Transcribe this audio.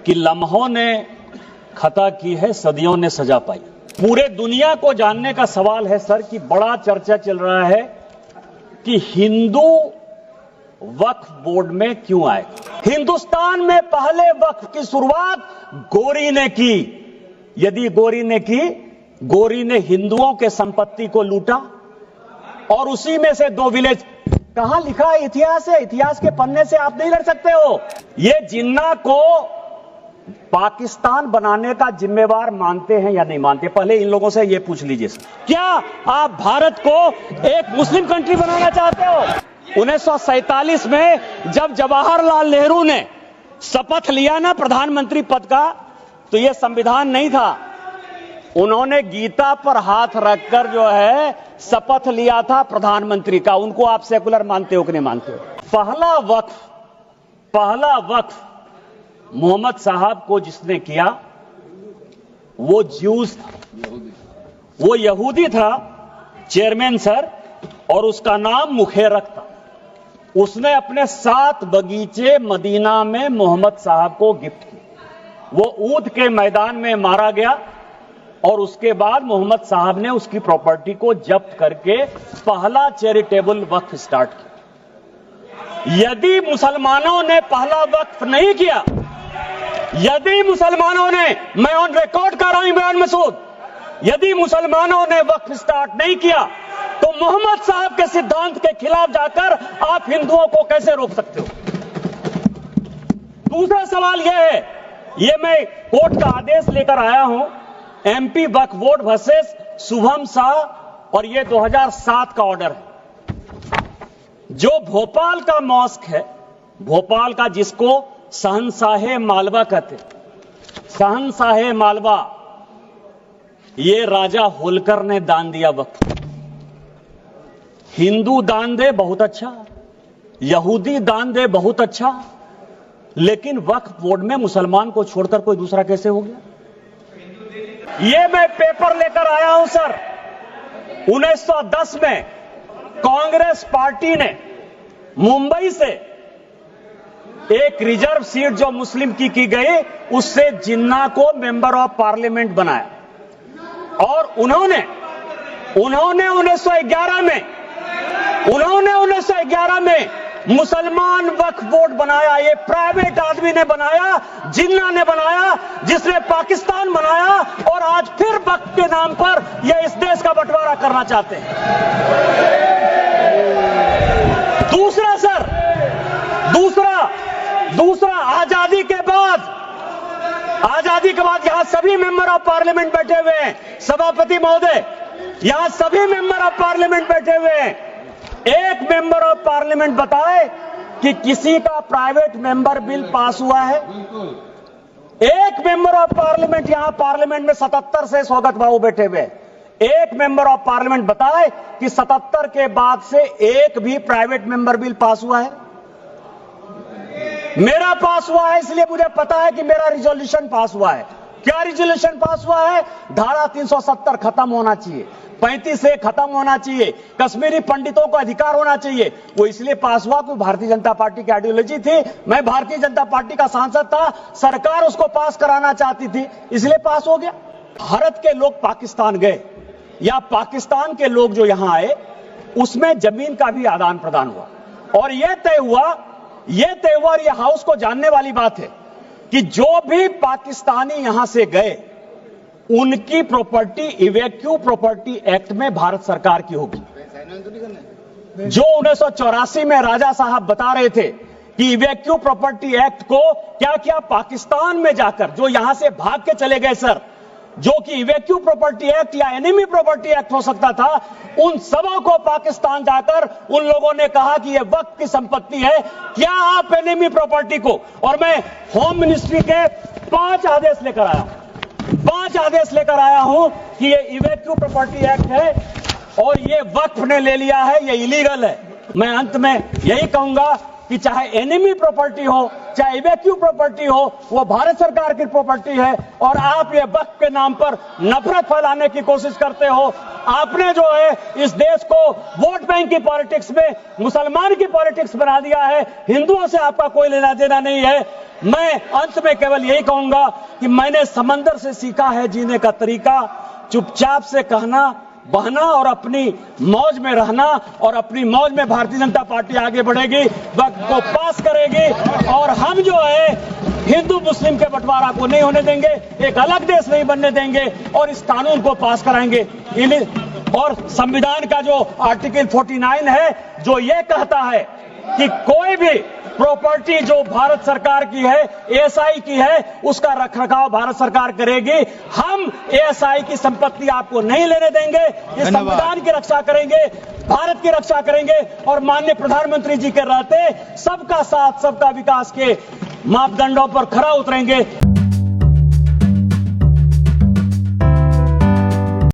कि लम्हों ने खता की है, सदियों ने सजा पाई। पूरे दुनिया को जानने का सवाल है सर कि बड़ा चर्चा चल रहा है कि हिंदू वक्फ बोर्ड में क्यों आए। हिंदुस्तान में पहले वक्फ की शुरुआत गोरी ने की। यदि गोरी ने की, गोरी ने हिंदुओं के संपत्ति को लूटा और उसी में से 2 विलेज। कहां लिखा है? इतिहास है। इतिहास के पन्ने से आप नहीं लड़ सकते हो। ये जिन्ना को पाकिस्तान बनाने का जिम्मेवार मानते हैं या नहीं मानते? पहले इन लोगों से ये पूछ लीजिए। क्या आप भारत को एक मुस्लिम कंट्री बनाना चाहते हो? 1947 में जब जवाहरलाल नेहरू ने शपथ लिया ना प्रधानमंत्री पद का, तो यह संविधान नहीं था। उन्होंने गीता पर हाथ रखकर जो है शपथ लिया था प्रधानमंत्री का। उनको आप सेकुलर मानते हो कि नहीं मानते हो? पहला वक्फ मोहम्मद साहब को जिसने किया वो ज्यूज था, वो यहूदी था चेयरमैन सर, और उसका नाम मुखेरक था। उसने अपने 7 बगीचे मदीना में मोहम्मद साहब को गिफ्ट किए। वो ऊद के मैदान में मारा गया और उसके बाद मोहम्मद साहब ने उसकी प्रॉपर्टी को जब्त करके पहला चैरिटेबल वक्फ स्टार्ट किया। यदि मुसलमानों ने पहला वक्फ नहीं किया, यदि मुसलमानों ने, मैं ऑन रिकॉर्ड कर रहा हूं इमरान मसूद, यदि मुसलमानों ने वक्फ स्टार्ट नहीं किया तो मोहम्मद साहब के सिद्धांत के खिलाफ जाकर आप हिंदुओं को कैसे रोक सकते हो? दूसरा सवाल यह है, यह मैं कोर्ट का आदेश लेकर आया हूं, एमपी वक्फ बोर्ड वर्सेस शुभम शाह, और यह 2007 का ऑर्डर है। जो भोपाल का मॉस्क है, भोपाल का, जिसको शहंशाहे मालवा कहते, शहंशाहे मालवा, ये राजा होलकर ने दान दिया वक्फ। हिंदू दान दे बहुत अच्छा, यहूदी दान दे बहुत अच्छा, लेकिन वक्फ बोर्ड में मुसलमान को छोड़कर कोई दूसरा कैसे हो गया? ये मैं पेपर लेकर आया हूं सर। 1910 में कांग्रेस पार्टी ने मुंबई से एक रिजर्व सीट जो मुस्लिम की गई, उससे जिन्ना को मेंबर ऑफ पार्लियामेंट बनाया। और उन्होंने 1911 में मुसलमान वक्फ बोर्ड बनाया। ये प्राइवेट आदमी ने बनाया, जिन्ना ने बनाया, जिसने पाकिस्तान बनाया, और आज फिर वक्फ के नाम पर ये इस देश का बंटवारा करना चाहते हैं। दूसरा सर, दूसरा आजादी के बाद यहां सभी मेंबर ऑफ पार्लियामेंट बैठे हुए हैं। सभापति महोदय, यहां सभी मेंबर ऑफ पार्लियामेंट बैठे हुए हैं। एक मेंबर ऑफ पार्लियामेंट बताए कि किसी का प्राइवेट मेंबर बिल पास हुआ है? एक मेंबर ऑफ पार्लियामेंट, यहां पार्लियामेंट में 77 से स्वागत बाबू बैठे हुए हैं। एक मेंबर ऑफ पार्लियामेंट बताए कि 77 के बाद से एक भी प्राइवेट मेंबर बिल पास हुआ है? मेरा पास हुआ है, इसलिए मुझे पता है कि मेरा रिजोल्यूशन पास हुआ है। क्या रिजोल्यूशन पास हुआ है? धारा 370 खत्म होना चाहिए, 35 से खत्म होना चाहिए, कश्मीरी पंडितों को अधिकार होना चाहिए। वो इसलिए पास हुआ क्योंकि भारतीय जनता पार्टी की आइडियोलॉजी थी। मैं भारतीय जनता पार्टी का सांसद था, सरकार उसको पास कराना चाहती थी, इसलिए पास हो गया। भारत के लोग पाकिस्तान गए या पाकिस्तान के लोग जो यहां आए, उसमें जमीन का भी आदान प्रदान हुआ और यह तय हुआ, और यह हाउस को जानने वाली बात है कि जो भी पाकिस्तानी यहां से गए, उनकी प्रॉपर्टी इवैक्यू प्रॉपर्टी एक्ट में भारत सरकार की होगी। जो 1984 में राजा साहब बता रहे थे कि इवैक्यू प्रॉपर्टी एक्ट को क्या पाकिस्तान में जाकर, जो यहां से भाग के चले गए सर, जो कि इवैक्यू प्रॉपर्टी एक्ट या एनिमी प्रॉपर्टी एक्ट हो सकता था, उन सबों को पाकिस्तान जाकर उन लोगों ने कहा कि यह वक्त की संपत्ति है, क्या आप एनिमी प्रॉपर्टी को, और मैं होम मिनिस्ट्री के 5 आदेश लेकर आया हूं कि ये इवैक्यू प्रॉपर्टी एक्ट है और ये वक्फ ने ले लिया है, ये इलीगल है। मैं अंत में यही कहूंगा कि चाहे एनिमी प्रॉपर्टी हो, चाहे इवैक्यू प्रॉपर्टी हो, वो भारत सरकार की प्रॉपर्टी है और आप ये वक्फ के नाम पर नफरत फैलाने की कोशिश करते हो। आपने जो है इस देश को वोट बैंक की पॉलिटिक्स में मुसलमान की पॉलिटिक्स बना दिया है। हिंदुओं से आपका कोई लेना देना नहीं है। मैं अंत में केवल यही कहूंगा कि मैंने समंदर से सीखा है जीने का तरीका, चुपचाप से कहना, बहना और अपनी मौज में रहना, और अपनी मौज में भारतीय जनता पार्टी आगे बढ़ेगी, वक्त को पास करेगी और हम जो है हिंदू मुस्लिम के बंटवारा को नहीं होने देंगे, एक अलग देश नहीं बनने देंगे और इस कानून को पास कराएंगे। और संविधान का जो आर्टिकल 49 है जो ये कहता है कि कोई भी प्रॉपर्टी जो भारत सरकार की है, एएसआई की है, उसका रखरखाव भारत सरकार करेगी। हम एएसआई की संपत्ति आपको नहीं लेने देंगे। इस संविधान की रक्षा करेंगे, भारत की रक्षा करेंगे और माननीय प्रधानमंत्री जी के रहते सबका साथ सबका विकास के मापदंडों पर खरा उतरेंगे।